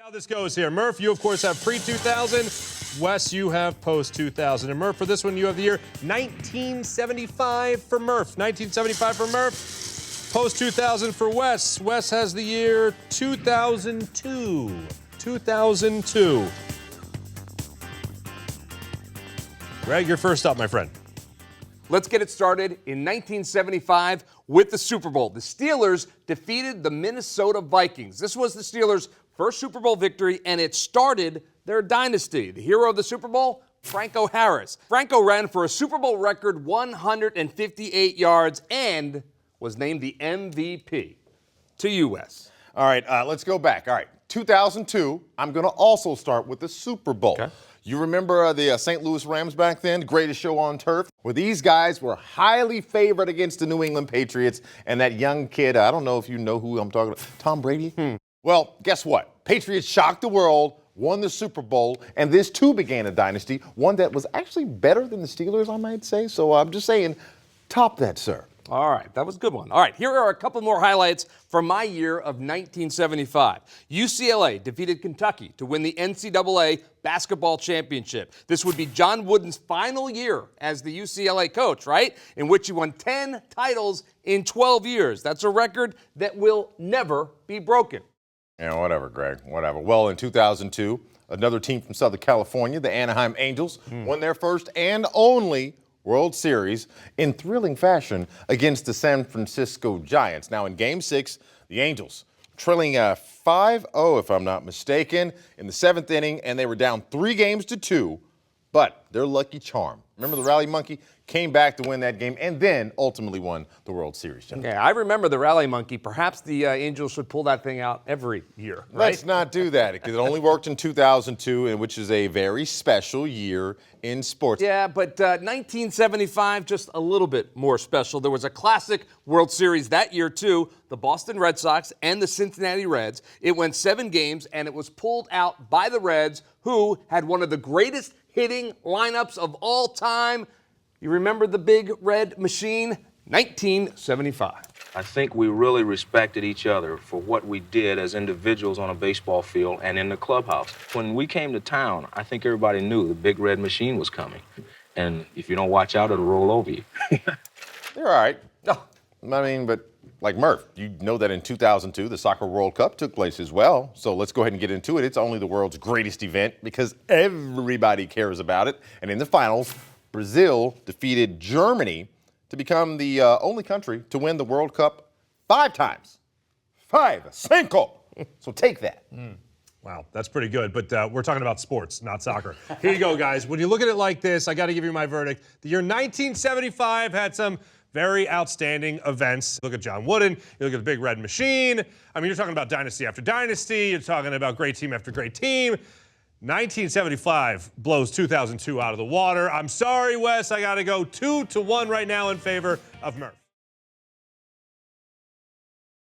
How this goes here. Murph, you, of course, have pre-2000. Wes, you have post-2000. And Murph, for this one, you have the year 1975 for Murph. 1975 for Murph. Post-2000 for Wes. Wes has the year 2002. 2002. Greg, you're first up, my friend. Let's get it started in 1975 with the Super Bowl. The Steelers defeated the Minnesota Vikings. This was the Steelers' first Super Bowl victory, and it started their dynasty. The hero of the Super Bowl, Franco Harris. Franco ran for a Super Bowl record 158 yards and was named the MVP. To you, Wes. All right, let's go back. All right, 2002, I'm going to also start with the Super Bowl. Okay. You remember the St. Louis Rams back then, the greatest show on turf? Well, these guys were highly favored against the New England Patriots, and that young kid, I don't know if you know who I'm talking about, Tom Brady? Well, guess what? Patriots shocked the world, won the Super Bowl, and this too began a dynasty, one that was actually better than the Steelers, I might say. So I'm just saying, top that, sir. All right, that was a good one. All right, here are a couple more highlights from my year of 1975. UCLA defeated Kentucky to win the NCAA basketball championship. This would be John Wooden's final year as the UCLA coach, right? In which he won 10 titles in 12 years. That's a record that will never be broken. Yeah, whatever, Greg, whatever. Well, in 2002, another team from Southern California, the Anaheim Angels, won their first and only World Series in thrilling fashion against the San Francisco Giants. Now, in Game 6, the Angels trailing 5-0, if I'm not mistaken, in the seventh inning, and they were down 3-2, but their lucky charm. Remember the Rally Monkey came back to win that game and then ultimately won the World Series. Okay, I remember the Rally Monkey. Perhaps the Angels should pull that thing out every year, right? Let's not do that because it only worked in 2002, and which is a very special year in sports. Yeah, but 1975, just a little bit more special. There was a classic World Series that year, too, the Boston Red Sox and the Cincinnati Reds. It went 7 games, and it was pulled out by the Reds, who had one of the greatest hitting lineups of all time. You remember the Big Red Machine? 1975. I think we really respected each other for what we did as individuals on a baseball field and in the clubhouse. When we came to town, I think everybody knew the Big Red Machine was coming. And if you don't watch out, it'll roll over you. They're all right. I mean, but like Murph, you know that in 2002, the Soccer World Cup took place as well. So let's go ahead and get into it. It's only the world's greatest event because everybody cares about it. And in the finals, Brazil defeated Germany to become the only country to win the World Cup 5 times. 5, 5. So take that. Wow, that's pretty good, but we're talking about sports, not soccer. Here you go, guys. When you look at it like this, I got to give you my verdict. The year 1975 had some very outstanding events. Look at John Wooden. You look at the Big Red Machine. I mean, you're talking about dynasty after dynasty. You're talking about great team after great team. 1975 blows 2002 out of the water. I'm sorry, Wes. I got to go 2-1 right now in favor of Murph.